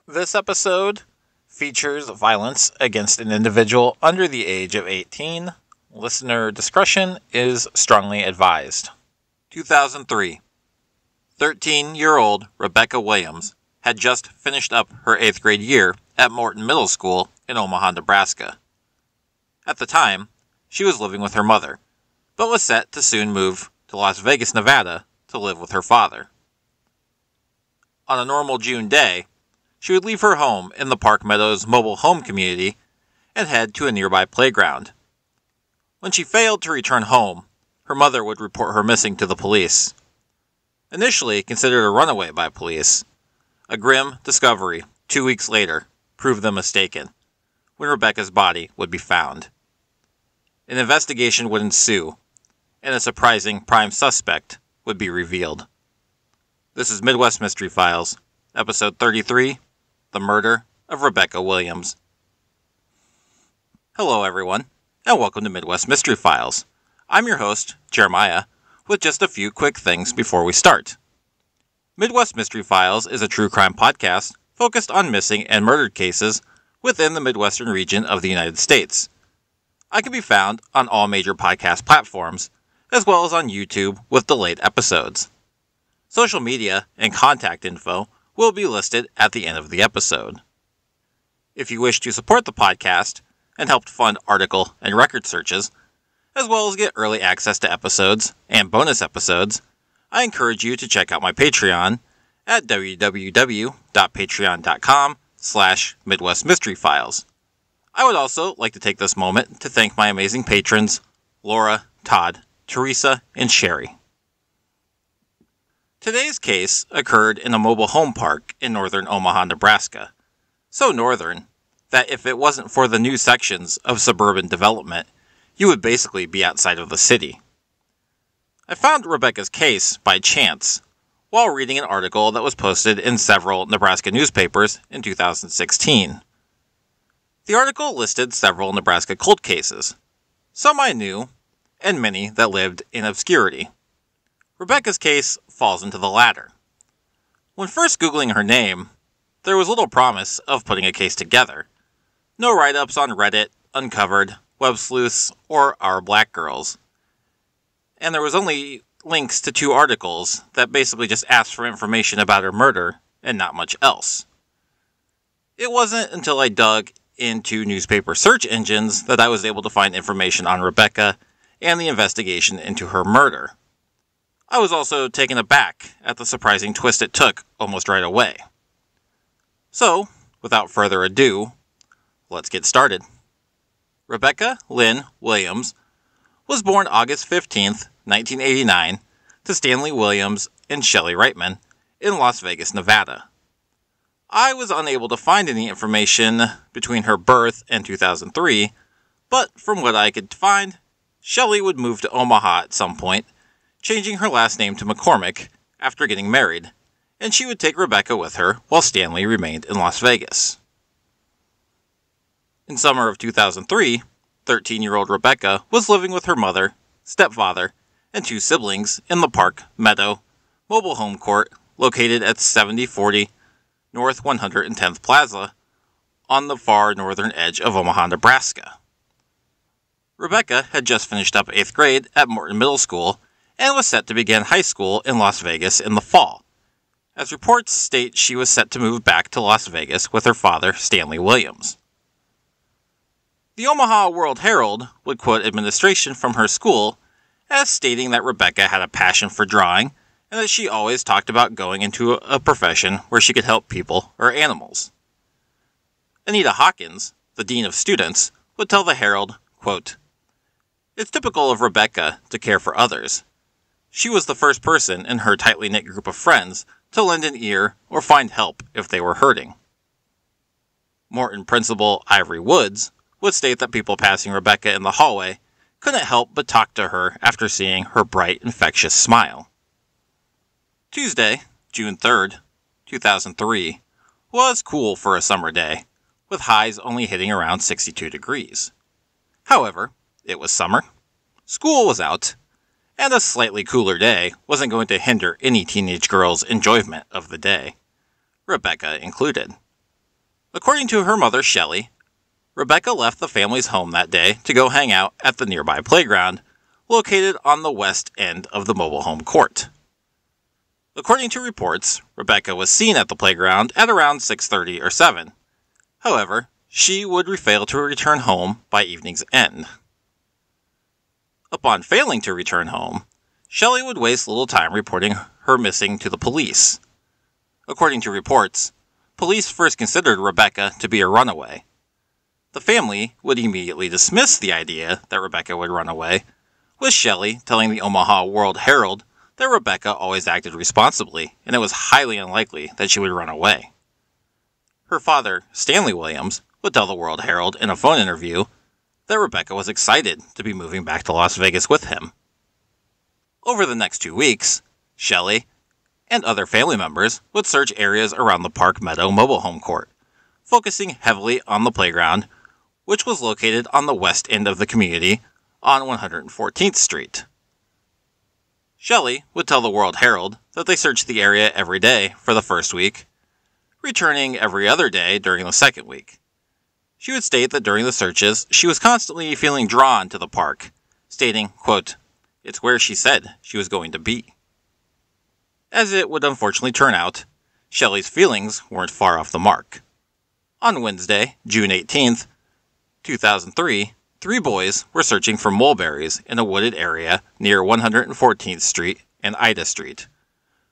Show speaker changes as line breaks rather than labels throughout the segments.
This episode features violence against an individual under the age of 18. Listener discretion is strongly advised. 2003. 13-year-old Rebecca Williams had just finished up her 8th grade year at Morton Middle School in Omaha, Nebraska. At the time, she was living with her mother, but was set to soon move to Las Vegas, Nevada to live with her father. On a normal June day, she would leave her home in the Meadows mobile home community and head to a nearby playground. When she failed to return home, her mother would report her missing to the police. Initially considered a runaway by police, a grim discovery 2 weeks later proved them mistaken, when Rebecca's body would be found. An investigation would ensue, and a surprising prime suspect would be revealed. This is Midwest Mystery Files, Episode 33, The Murder of Rebecca Williams. Hello everyone, and welcome to Midwest Mystery Files. I'm your host, Jeremiah, with just a few quick things before we start. Midwest Mystery Files is a true crime podcast focused on missing and murdered cases within the Midwestern region of the United States. I can be found on all major podcast platforms, as well as on YouTube with delayed episodes. Social media and contact info will be listed at the end of the episode. If you wish to support the podcast and help fund article and record searches, as well as get early access to episodes and bonus episodes, I encourage you to check out my Patreon at www.patreon.com/MidwestMysteryFiles. I would also like to take this moment to thank my amazing patrons, Laura, Todd, Teresa, and Sherry. Today's case occurred in a mobile home park in northern Omaha, Nebraska. So northern that if it wasn't for the new sections of suburban development, you would basically be outside of the city. I found Rebecca's case by chance while reading an article that was posted in several Nebraska newspapers in 2016. The article listed several Nebraska cold cases, some I knew, and many that lived in obscurity. Rebecca's case falls into the latter. When first Googling her name, there was little promise of putting a case together. No write-ups on Reddit, Uncovered, Web Sleuths, or Our Black Girls. And there was only links to 2 articles that basically just asked for information about her murder and not much else. It wasn't until I dug into newspaper search engines that I was able to find information on Rebecca and the investigation into her murder. I was also taken aback at the surprising twist it took almost right away. So, without further ado, let's get started. Rebecca Lynn Williams was born August 15th, 1989, to Stanley Williams and Shelley Reitman in Las Vegas, Nevada. I was unable to find any information between her birth and 2003, but from what I could find, Shelley would move to Omaha at some point, changing her last name to McCormick after getting married, and she would take Rebecca with her while Stanley remained in Las Vegas. In summer of 2003, 13-year-old Rebecca was living with her mother, stepfather, and 2 siblings in the Meadows mobile home court located at 7040 North 110th Plaza on the far northern edge of Omaha, Nebraska. Rebecca had just finished up 8th grade at Morton Middle School and was set to begin high school in Las Vegas in the fall, as reports state she was set to move back to Las Vegas with her father, Stanley Williams. The Omaha World-Herald would quote administration from her school as stating that Rebecca had a passion for drawing and that she always talked about going into a profession where she could help people or animals. Anita Hawkins, the dean of students, would tell the Herald, quote, "It's typical of Rebecca to care for others. She was the first person in her tightly knit group of friends to lend an ear or find help if they were hurting." Morton principal Ivory Woods would state that people passing Rebecca in the hallway couldn't help but talk to her after seeing her bright, infectious smile. Tuesday, June 3rd, 2003, was cool for a summer day, with highs only hitting around 62 degrees. However, it was summer, school was out, and a slightly cooler day wasn't going to hinder any teenage girl's enjoyment of the day, Rebecca included. According to her mother, Shelley, Rebecca left the family's home that day to go hang out at the nearby playground, located on the west end of the mobile home court. According to reports, Rebecca was seen at the playground at around 6:30 or 7. However, she would fail to return home by evening's end. Upon failing to return home, Shelley would waste little time reporting her missing to the police. According to reports, police first considered Rebecca to be a runaway. The family would immediately dismiss the idea that Rebecca would run away, with Shelley telling the Omaha World-Herald that Rebecca always acted responsibly and it was highly unlikely that she would run away. Her father, Stanley Williams, would tell the World-Herald in a phone interview that Rebecca was excited to be moving back to Las Vegas with him. Over the next 2 weeks, Shelley and other family members would search areas around the Park Meadow mobile home court, focusing heavily on the playground, which was located on the west end of the community on 114th Street. Shelley would tell the World-Herald that they searched the area every day for the first week, returning every other day during the second week. She would state that during the searches, she was constantly feeling drawn to the park, stating, quote, "It's where she said she was going to be." As it would unfortunately turn out, Shelley's feelings weren't far off the mark. On Wednesday, June 18th, 2003, 3 boys were searching for mulberries in a wooded area near 114th Street and Ida Street,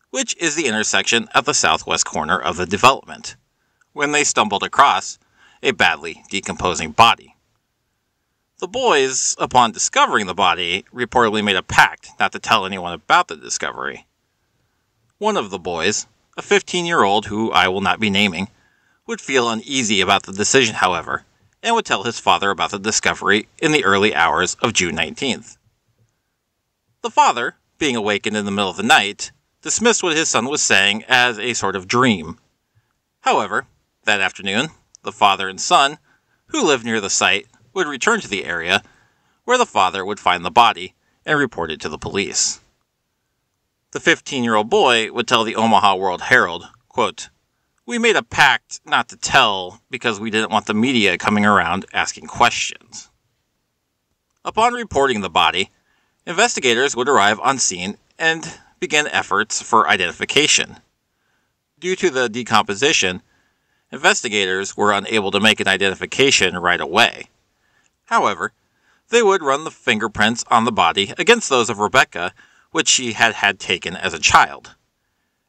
which is the intersection at the southwest corner of the development, when they stumbled across a badly decomposing body. The boys, upon discovering the body, reportedly made a pact not to tell anyone about the discovery. One of the boys, a 15-year-old who I will not be naming, would feel uneasy about the decision, however, and would tell his father about the discovery in the early hours of June 19th. The father, being awakened in the middle of the night, dismissed what his son was saying as a sort of dream. However, that afternoon, the father and son, who lived near the site, would return to the area, where the father would find the body and report it to the police. The 15-year-old boy would tell the Omaha World-Herald, quote, "We made a pact not to tell because we didn't want the media coming around asking questions." Upon reporting the body, investigators would arrive on scene and begin efforts for identification. Due to the decomposition, investigators were unable to make an identification right away. However, they would run the fingerprints on the body against those of Rebecca, which she had taken as a child.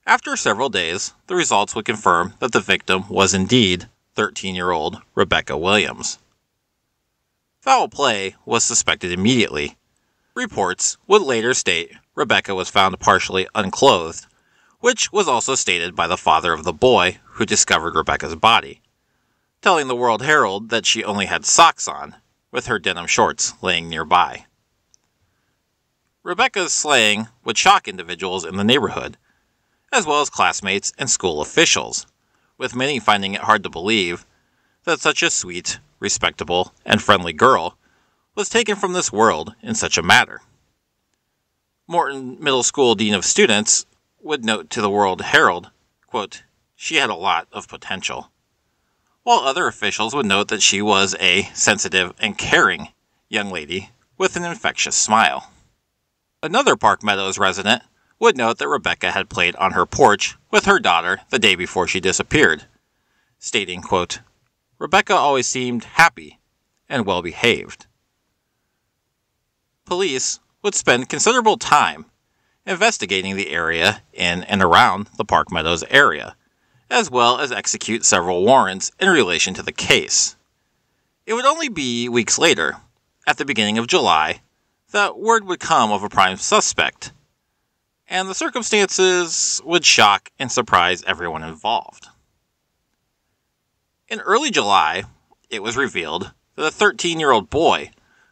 After several days, the results would confirm that the victim was indeed 13-year-old Rebecca Williams. Foul play was suspected immediately. Reports would later state Rebecca was found partially unclothed, which was also stated by the father of the boy who discovered Rebecca's body, telling the World-Herald that she only had socks on, with her denim shorts laying nearby. Rebecca's slaying would shock individuals in the neighborhood, as well as classmates and school officials, with many finding it hard to believe that such a sweet, respectable, and friendly girl was taken from this world in such a manner. Morton Middle School Dean of Students would note to the World-Herald, quote, "She had a lot of potential," while other officials would note that she was a sensitive and caring young lady with an infectious smile. Another Park Meadows resident would note that Rebecca had played on her porch with her daughter the day before she disappeared, stating, quote, "Rebecca always seemed happy and well-behaved." Police would spend considerable time investigating the area in and around the Park Meadows area, as well as execute several warrants in relation to the case. It would only be weeks later, at the beginning of July, that word would come of a prime suspect, and the circumstances would shock and surprise everyone involved. In early July, it was revealed that a 13-year-old boy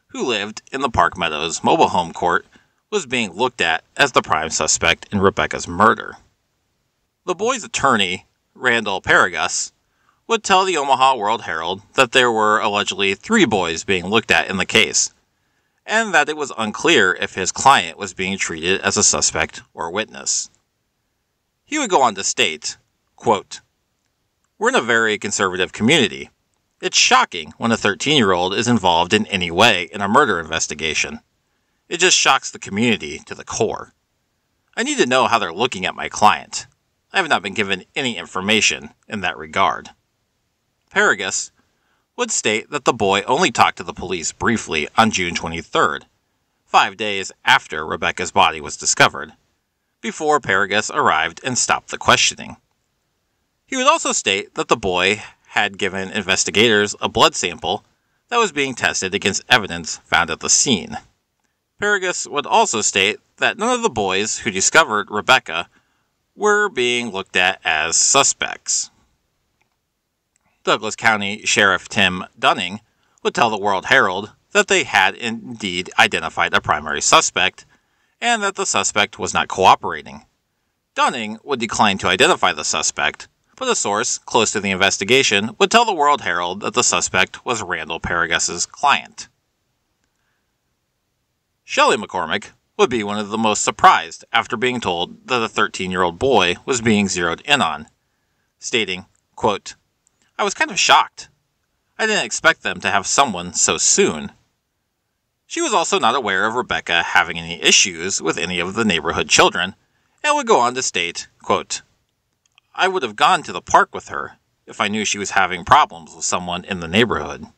who lived in the Park Meadows mobile home court was being looked at as the prime suspect in Rebecca's murder. The boy's attorney, Randall Paragus, would tell the Omaha World-Herald that there were allegedly 3 boys being looked at in the case, and that it was unclear if his client was being treated as a suspect or witness. He would go on to state, quote, We're in a very conservative community. It's shocking when a 13-year-old is involved in any way in a murder investigation. It just shocks the community to the core. I need to know how they're looking at my client. I have not been given any information in that regard. Paragus would state that the boy only talked to the police briefly on June 23rd, 5 days after Rebecca's body was discovered, before Paragus arrived and stopped the questioning. He would also state that the boy had given investigators a blood sample that was being tested against evidence found at the scene. Paragus would also state that none of the boys who discovered Rebecca were being looked at as suspects. Douglas County Sheriff Tim Dunning would tell the World Herald that they had indeed identified a primary suspect, and that the suspect was not cooperating. Dunning would decline to identify the suspect, but a source close to the investigation would tell the World Herald that the suspect was Randall Paragus's client. Shelley McCormick would be one of the most surprised after being told that a 13-year-old boy was being zeroed in on, stating, quote, "I was kind of shocked. I didn't expect them to have someone so soon." She was also not aware of Rebecca having any issues with any of the neighborhood children, and would go on to state, quote, "I would have gone to the park with her if I knew she was having problems with someone in the neighborhood."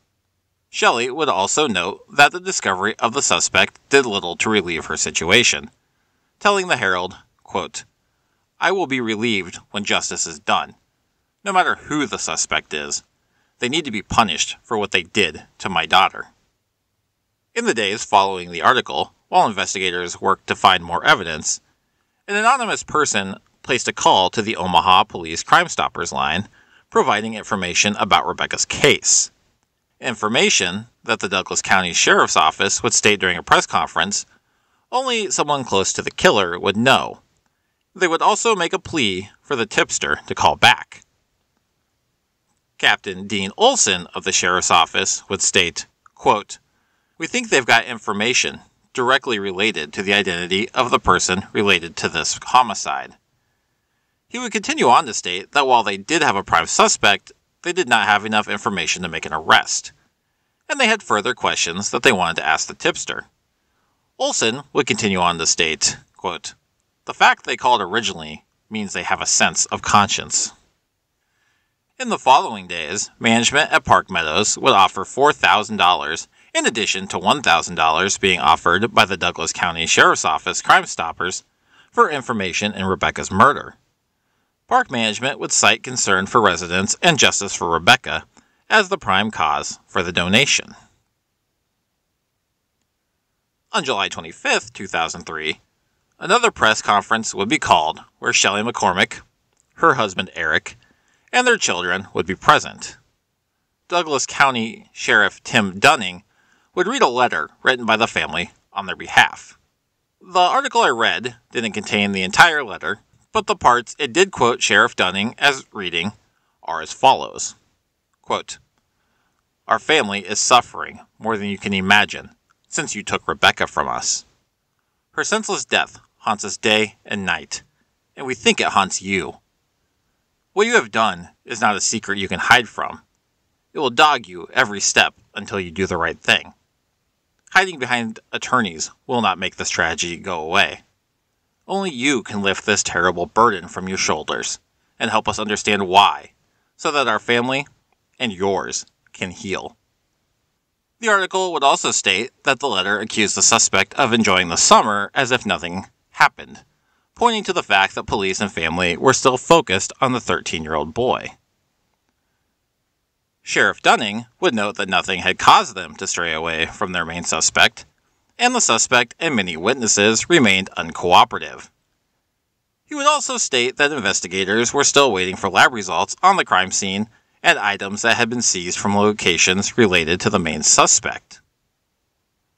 Shelley would also note that the discovery of the suspect did little to relieve her situation, telling the Herald, quote, "I will be relieved when justice is done. No matter who the suspect is, they need to be punished for what they did to my daughter." In the days following the article, while investigators worked to find more evidence, an anonymous person placed a call to the Omaha Police Crime Stoppers line, providing information about Rebecca's case. Information that the Douglas County Sheriff's Office would state during a press conference only someone close to the killer would know. They would also make a plea for the tipster to call back. Captain Dean Olson of the Sheriff's Office would state, quote, "We think they've got information directly related to the identity of the person related to this homicide." He would continue on to state that while they did have a prime suspect, they did not have enough information to make an arrest, and they had further questions that they wanted to ask the tipster. Olson would continue on to state, quote, "The fact they called originally means they have a sense of conscience." In the following days, management at Park Meadows would offer $4,000 in addition to $1,000 being offered by the Douglas County Sheriff's Office Crime Stoppers for information in Rebecca's murder. Park management would cite concern for residents and justice for Rebecca as the prime cause for the donation. On July 25, 2003, another press conference would be called where Shelley McCormick, her husband Eric, and their children would be present. Douglas County Sheriff Tim Dunning would read a letter written by the family on their behalf. The article I read didn't contain the entire letter, but the parts it did quote Sheriff Dunning as reading are as follows. Quote, "Our family is suffering more than you can imagine since you took Rebecca from us. Her senseless death haunts us day and night, and we think it haunts you. What you have done is not a secret you can hide from. It will dog you every step until you do the right thing. Hiding behind attorneys will not make this tragedy go away. Only you can lift this terrible burden from your shoulders and help us understand why, so that our family and yours can heal." The article would also state that the letter accused the suspect of enjoying the summer as if nothing happened, pointing to the fact that police and family were still focused on the 13-year-old boy. Sheriff Dunning would note that nothing had caused them to stray away from their main suspect, and the suspect and many witnesses remained uncooperative. He would also state that investigators were still waiting for lab results on the crime scene and items that had been seized from locations related to the main suspect.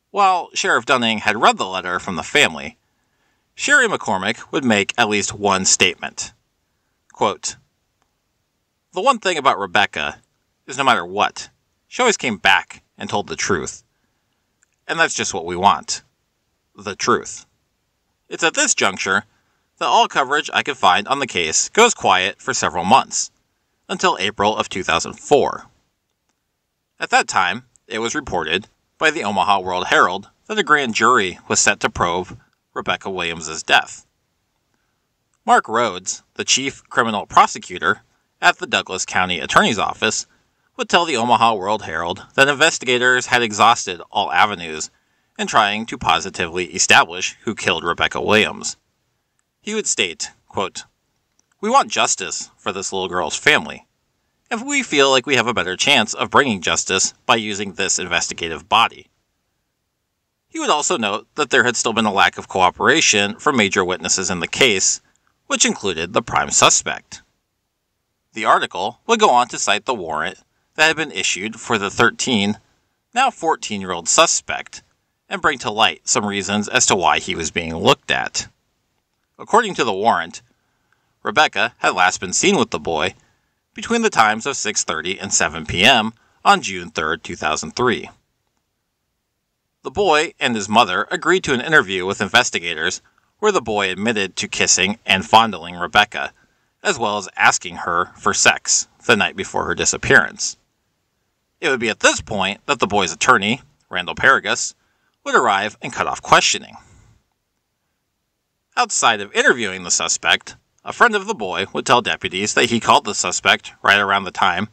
While Sheriff Dunning had read the letter from the family, Sherry McCormick would make at least one statement. Quote, "The one thing about Rebecca is no matter what, she always came back and told the truth. And that's just what we want. The truth. It's at this juncture that all coverage I could find on the case goes quiet for several months. until April of 2004. At that time, it was reported by the Omaha World-Herald that a grand jury was set to probe Rebecca Williams' death. Mark Rhodes, the chief criminal prosecutor at the Douglas County Attorney's Office, would tell the Omaha World-Herald that investigators had exhausted all avenues in trying to positively establish who killed Rebecca Williams. He would state, quote, "We want justice for this little girl's family, and we feel like we have a better chance of bringing justice by using this investigative body." He would also note that there had still been a lack of cooperation from major witnesses in the case, which included the prime suspect. The article would go on to cite the warrant that had been issued for the 13, now 14-year-old suspect, and bring to light some reasons as to why he was being looked at. According to the warrant, Rebecca had last been seen with the boy between the times of 6:30 and 7 p.m. on June 3, 2003. The boy and his mother agreed to an interview with investigators where the boy admitted to kissing and fondling Rebecca, as well as asking her for sex the night before her disappearance. It would be at this point that the boy's attorney, Randall Paragus, would arrive and cut off questioning. Outside of interviewing the suspect, a friend of the boy would tell deputies that he called the suspect right around the time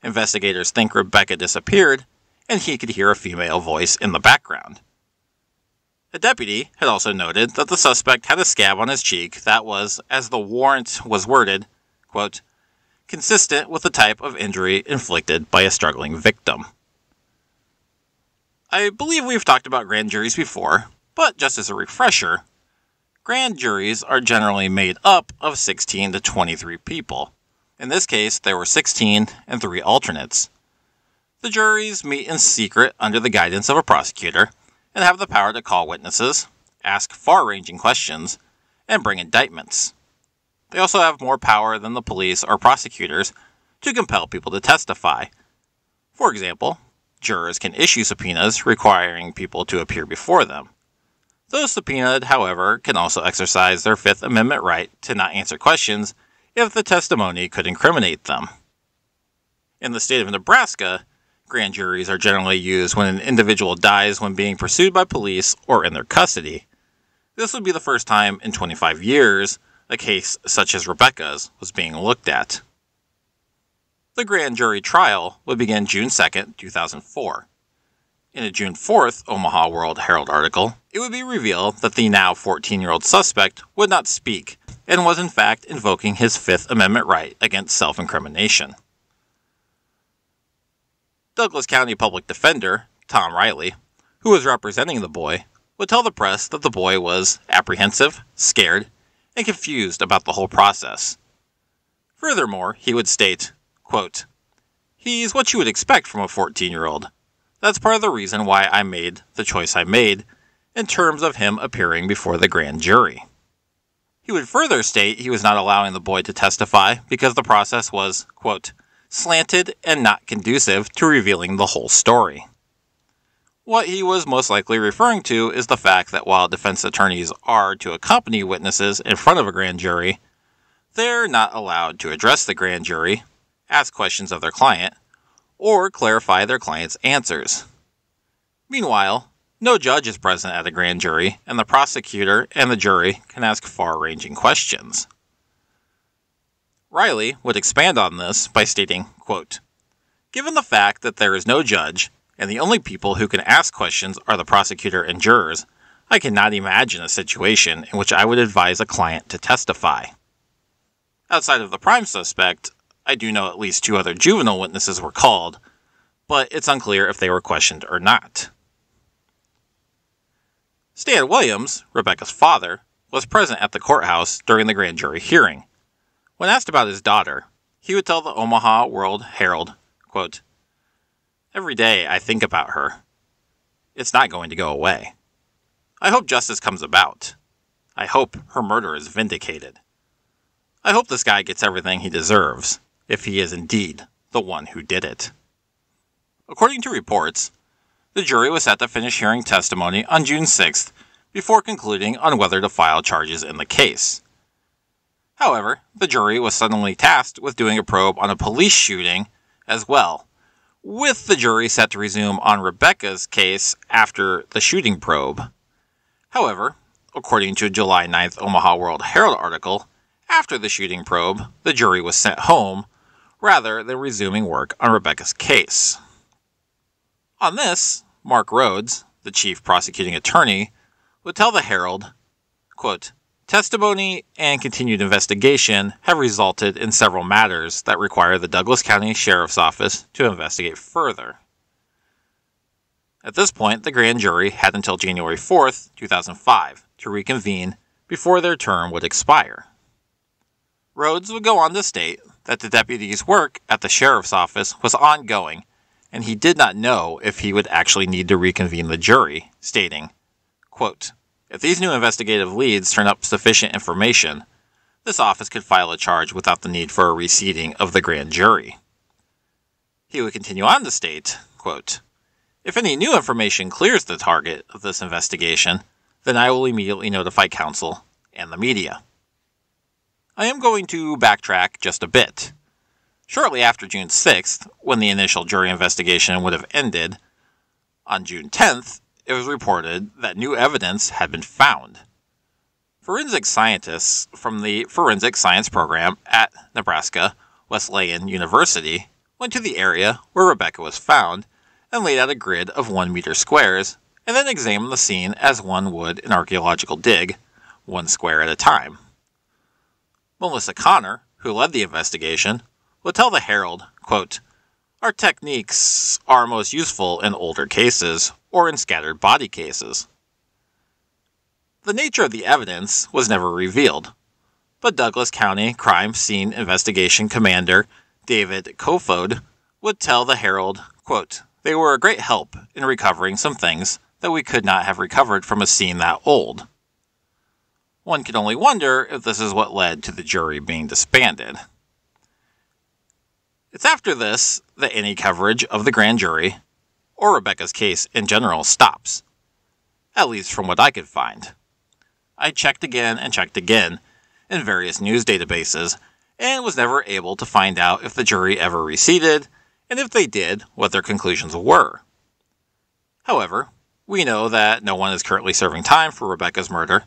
investigators think Rebecca disappeared, and he could hear a female voice in the background. A deputy had also noted that the suspect had a scab on his cheek that was, as the warrant was worded, quote, "consistent with the type of injury inflicted by a struggling victim." I believe we've talked about grand juries before, but just as a refresher, grand juries are generally made up of 16 to 23 people. In this case, there were 16 and 3 alternates. The juries meet in secret under the guidance of a prosecutor and have the power to call witnesses, ask far-ranging questions, and bring indictments. They also have more power than the police or prosecutors to compel people to testify. For example, jurors can issue subpoenas requiring people to appear before them. Those subpoenaed, however, can also exercise their Fifth Amendment right to not answer questions if the testimony could incriminate them. In the state of Nebraska, grand juries are generally used when an individual dies when being pursued by police or in their custody. This would be the first time in 25 years a case such as Rebecca's was being looked at. The grand jury trial would begin June 2, 2004. In a June 4th Omaha World-Herald article, it would be revealed that the now 14-year-old suspect would not speak and was in fact invoking his Fifth Amendment right against self-incrimination. Douglas County Public Defender, Tom Riley, who was representing the boy, would tell the press that the boy was apprehensive, scared, and confused about the whole process. Furthermore, he would state, quote, "He's what you would expect from a 14-year-old. That's part of the reason why I made the choice I made in terms of him appearing before the grand jury." He would further state he was not allowing the boy to testify because the process was, quote, "slanted and not conducive to revealing the whole story." What he was most likely referring to is the fact that while defense attorneys are to accompany witnesses in front of a grand jury, they're not allowed to address the grand jury, ask questions of their client, or clarify their client's answers. Meanwhile, no judge is present at a grand jury, and the prosecutor and the jury can ask far-ranging questions. Riley would expand on this by stating, quote, "Given the fact that there is no judge, and the only people who can ask questions are the prosecutor and jurors, I cannot imagine a situation in which I would advise a client to testify." Outside of the prime suspect, I do know at least 2 other juvenile witnesses were called, but it's unclear if they were questioned or not. Stan Williams, Rebecca's father, was present at the courthouse during the grand jury hearing. When asked about his daughter, he would tell the Omaha World-Herald, quote, "Every day I think about her. It's not going to go away. I hope justice comes about. I hope her murder is vindicated. I hope this guy gets everything he deserves, if he is indeed the one who did it." According to reports, the jury was set to finish hearing testimony on June 6th before concluding on whether to file charges in the case. However, the jury was suddenly tasked with doing a probe on a police shooting as well, with the jury set to resume on Rebecca's case after the shooting probe. However, according to a July 9th Omaha World Herald article, after the shooting probe, the jury was sent home rather than resuming work on Rebecca's case. On this, Mark Rhodes, the chief prosecuting attorney, would tell the Herald, quote, "Testimony and continued investigation have resulted in several matters that require the Douglas County Sheriff's Office to investigate further." At this point, the grand jury had until January 4th, 2005 to reconvene before their term would expire. Rhodes would go on to state that the deputy's work at the sheriff's office was ongoing, and he did not know if he would actually need to reconvene the jury, stating, quote, "If these new investigative leads turn up sufficient information, this office could file a charge without the need for a reseating of the grand jury." He would continue on to state, quote, "If any new information clears the target of this investigation, then I will immediately notify counsel and the media." I am going to backtrack just a bit. Shortly after June 6th, when the initial jury investigation would have ended, on June 10th, it was reported that new evidence had been found. Forensic scientists from the Forensic Science Program at Nebraska Wesleyan University went to the area where Rebecca was found and laid out a grid of 1 meter squares and then examined the scene as one would an archaeological dig, 1 square at a time. Melissa Connor, who led the investigation, would tell the Herald, quote, "Our techniques are most useful in older cases or in scattered body cases." The nature of the evidence was never revealed, but Douglas County Crime Scene Investigation Commander David Kofod would tell the Herald, quote, "They were a great help in recovering some things that we could not have recovered from a scene that old." One can only wonder if this is what led to the jury being disbanded. It's after this that any coverage of the grand jury, or Rebecca's case in general, stops, at least from what I could find. I checked again in various news databases and was never able to find out if the jury ever reseated, and if they did, what their conclusions were. However, we know that no one is currently serving time for Rebecca's murder,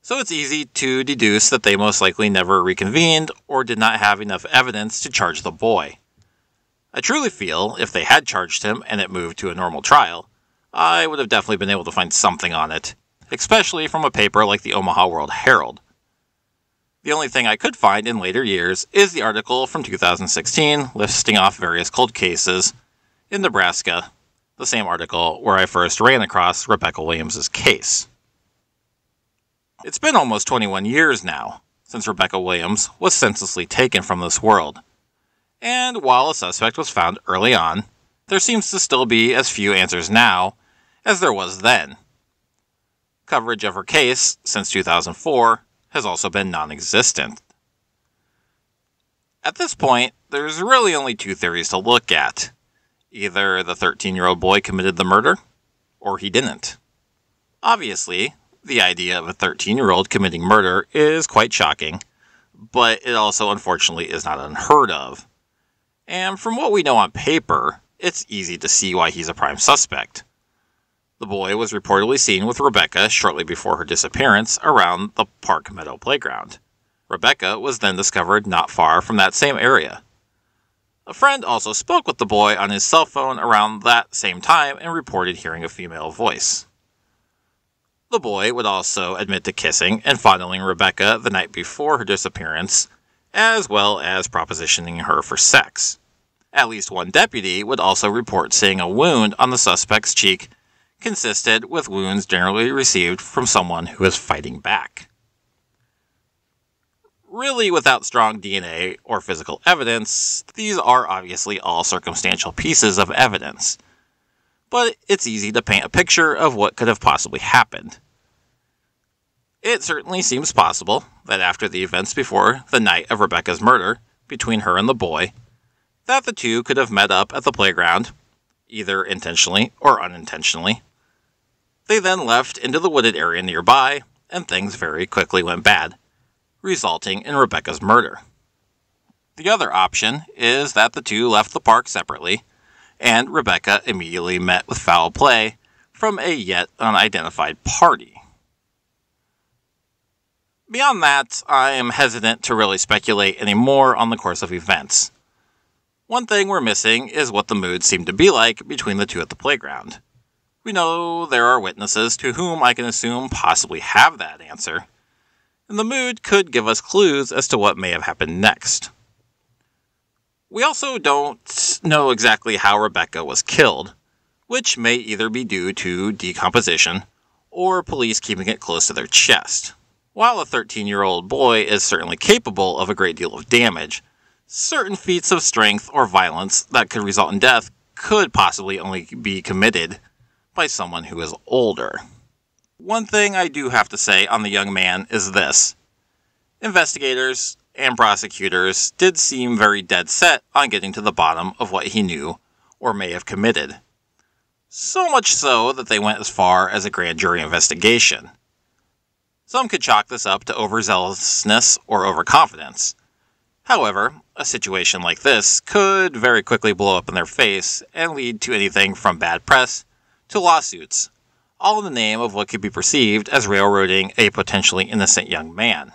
so it's easy to deduce that they most likely never reconvened or did not have enough evidence to charge the boy. I truly feel if they had charged him and it moved to a normal trial, I would have definitely been able to find something on it, especially from a paper like the Omaha World Herald. The only thing I could find in later years is the article from 2016 listing off various cold cases in Nebraska, the same article where I first ran across Rebecca Williams' case. It's been almost 21 years now since Rebecca Williams was senselessly taken from this world, and while a suspect was found early on, there seems to still be as few answers now as there was then. Coverage of her case since 2004 has also been non-existent. At this point, there's really only 2 theories to look at. Either the 13-year-old boy committed the murder, or he didn't. Obviously, the idea of a 13-year-old committing murder is quite shocking, but it also unfortunately is not unheard of. And from what we know on paper, it's easy to see why he's a prime suspect. The boy was reportedly seen with Rebecca shortly before her disappearance around the Park Meadow playground. Rebecca was then discovered not far from that same area. A friend also spoke with the boy on his cell phone around that same time and reported hearing a female voice. The boy would also admit to kissing and fondling Rebecca the night before her disappearance, as well as propositioning her for sex. At least one deputy would also report seeing a wound on the suspect's cheek consisted with wounds generally received from someone who is fighting back. Really, without strong DNA or physical evidence, these are obviously all circumstantial pieces of evidence. But it's easy to paint a picture of what could have possibly happened. It certainly seems possible that after the events before the night of Rebecca's murder, between her and the boy, that the two could have met up at the playground, either intentionally or unintentionally. They then left into the wooded area nearby, and things very quickly went bad, resulting in Rebecca's murder. The other option is that the two left the park separately, and Rebecca immediately met with foul play from a yet unidentified party. Beyond that, I am hesitant to really speculate any more on the course of events. One thing we're missing is what the mood seemed to be like between the two at the playground. We know there are witnesses to whom I can assume possibly have that answer, and the mood could give us clues as to what may have happened next. We also don't know exactly how Rebecca was killed, which may either be due to decomposition or police keeping it close to their chest. While a 13-year-old boy is certainly capable of a great deal of damage, certain feats of strength or violence that could result in death could possibly only be committed by someone who is older. One thing I do have to say on the young man is this. Investigators and prosecutors did seem very dead set on getting to the bottom of what he knew or may have committed. So much so that they went as far as a grand jury investigation. Some could chalk this up to overzealousness or overconfidence. However, a situation like this could very quickly blow up in their face and lead to anything from bad press to lawsuits, all in the name of what could be perceived as railroading a potentially innocent young man.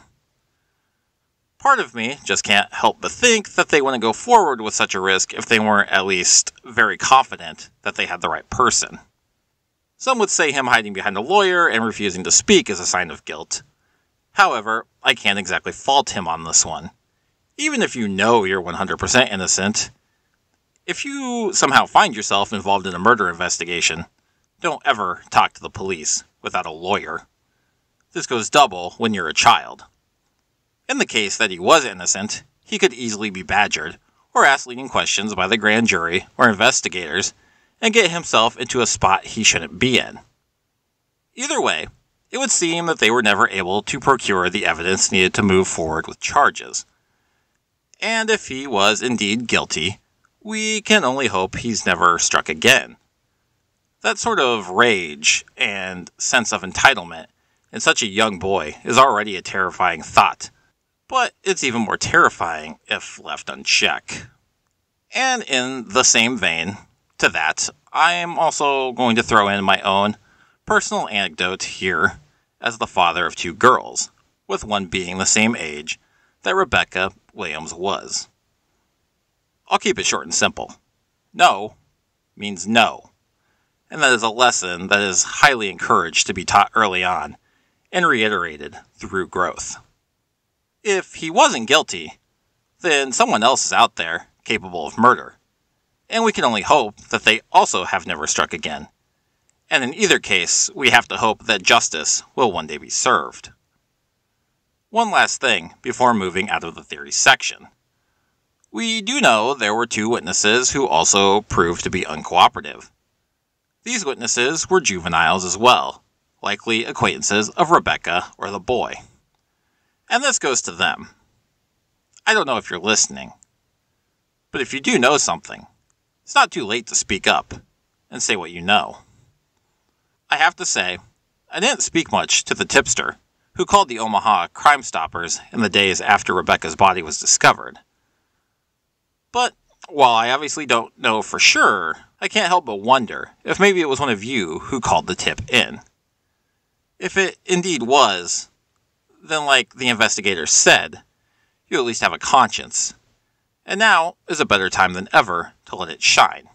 Part of me just can't help but think that they wouldn't go forward with such a risk if they weren't at least very confident that they had the right person. Some would say him hiding behind a lawyer and refusing to speak is a sign of guilt. However, I can't exactly fault him on this one. Even if you know you're 100% innocent, if you somehow find yourself involved in a murder investigation, don't ever talk to the police without a lawyer. This goes double when you're a child. In the case that he was innocent, he could easily be badgered or asked leading questions by the grand jury or investigators and get himself into a spot he shouldn't be in. Either way, it would seem that they were never able to procure the evidence needed to move forward with charges. And if he was indeed guilty, we can only hope he's never struck again. That sort of rage and sense of entitlement in such a young boy is already a terrifying thought, but it's even more terrifying if left unchecked. And in the same vein to that, I am also going to throw in my own personal anecdote here as the father of two girls, with one being the same age that Rebecca Williams was. I'll keep it short and simple. No means no, and that is a lesson that is highly encouraged to be taught early on and reiterated through growth. If he wasn't guilty, then someone else is out there capable of murder, and we can only hope that they also have never struck again. And in either case, we have to hope that justice will one day be served. One last thing before moving out of the theory section. We do know there were two witnesses who also proved to be uncooperative. These witnesses were juveniles as well, likely acquaintances of Rebecca or the boy. And this goes to them. I don't know if you're listening, but if you do know something, it's not too late to speak up and say what you know. I have to say, I didn't speak much to the tipster who called the Omaha Crime Stoppers in the days after Rebecca's body was discovered. But while I obviously don't know for sure, I can't help but wonder if maybe it was one of you who called the tip in. If it indeed was, then like the investigators said, you at least have a conscience. And now is a better time than ever to let it shine,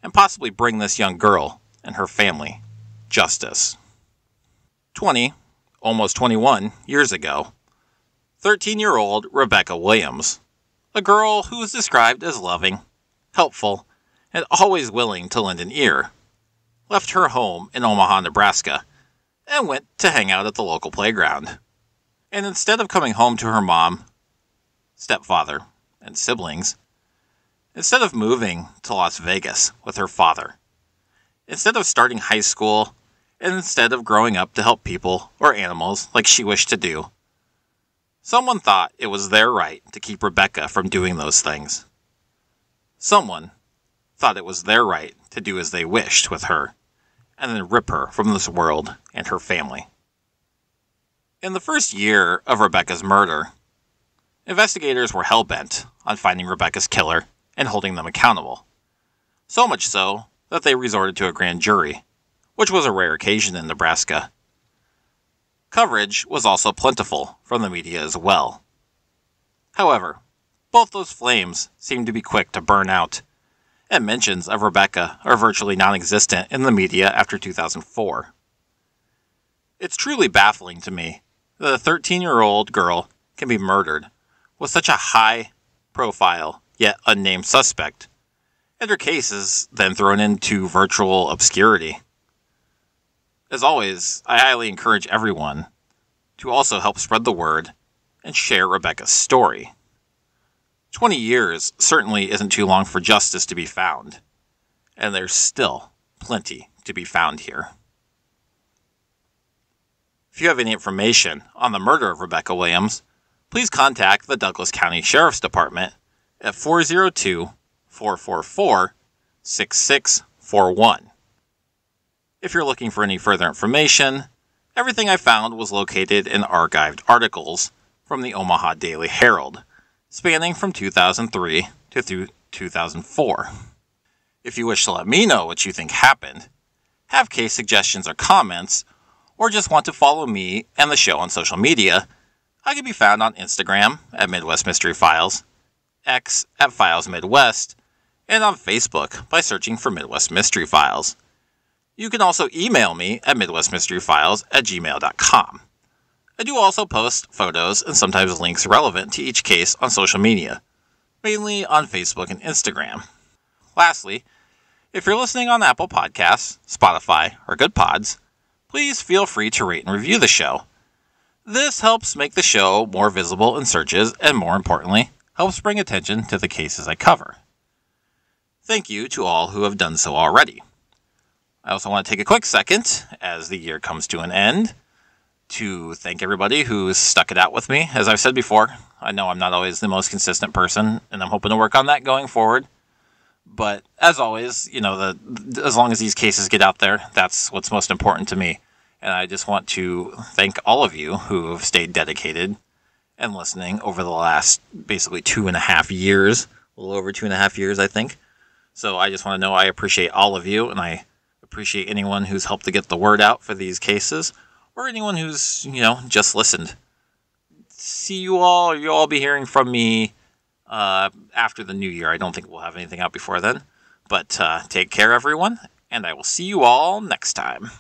and possibly bring this young girl and her family justice. 20, almost 21 years ago, 13-year-old Rebecca Williams, a girl who was described as loving, helpful, and always willing to lend an ear, left her home in Omaha, Nebraska, and went to hang out at the local playground. And instead of coming home to her mom, stepfather, and siblings, instead of moving to Las Vegas with her father, instead of starting high school, and instead of growing up to help people or animals like she wished to do, someone thought it was their right to keep Rebecca from doing those things. Someone thought it was their right to do as they wished with her, and then rip her from this world and her family. In the first year of Rebecca's murder, investigators were hell-bent on finding Rebecca's killer and holding them accountable. So much so that they resorted to a grand jury, which was a rare occasion in Nebraska. Coverage was also plentiful from the media as well. However, both those flames seemed to be quick to burn out, and mentions of Rebecca are virtually non-existent in the media after 2004. It's truly baffling to me that a 13-year-old girl can be murdered with such a high-profile yet unnamed suspect, and her case is then thrown into virtual obscurity. As always, I highly encourage everyone to also help spread the word and share Rebecca's story. 20 years certainly isn't too long for justice to be found, and there's still plenty to be found here. If you have any information on the murder of Rebecca Williams, please contact the Douglas County Sheriff's Department at 402-444-6641. If you're looking for any further information, everything I found was located in archived articles from the Omaha Daily Herald, spanning from 2003 to 2004. If you wish to let me know what you think happened, have case suggestions or comments, or just want to follow me and the show on social media, I can be found on Instagram at Midwest Mystery Files, X at Files Midwest, and on Facebook by searching for Midwest Mystery Files. You can also email me at midwestmysteryfiles@gmail.com. I do also post photos and sometimes links relevant to each case on social media, mainly on Facebook and Instagram. Lastly, if you're listening on Apple Podcasts, Spotify, or Good Pods, please feel free to rate and review the show. This helps make the show more visible in searches and, more importantly, helps bring attention to the cases I cover. Thank you to all who have done so already. I also want to take a quick second, as the year comes to an end, to thank everybody who's stuck it out with me. As I've said before, I know I'm not always the most consistent person, and I'm hoping to work on that going forward. But as always, as long as these cases get out there, that's what's most important to me. And I just want to thank all of you who have stayed dedicated and listening over the last basically 2.5 years, a little over 2.5 years, I think. So I just want to know I appreciate all of you, and I appreciate anyone who's helped to get the word out for these cases, or anyone who's, just listened. See you all. You'll all be hearing from me after the new year. I don't think we'll have anything out before then. But take care, everyone, and I will see you all next time.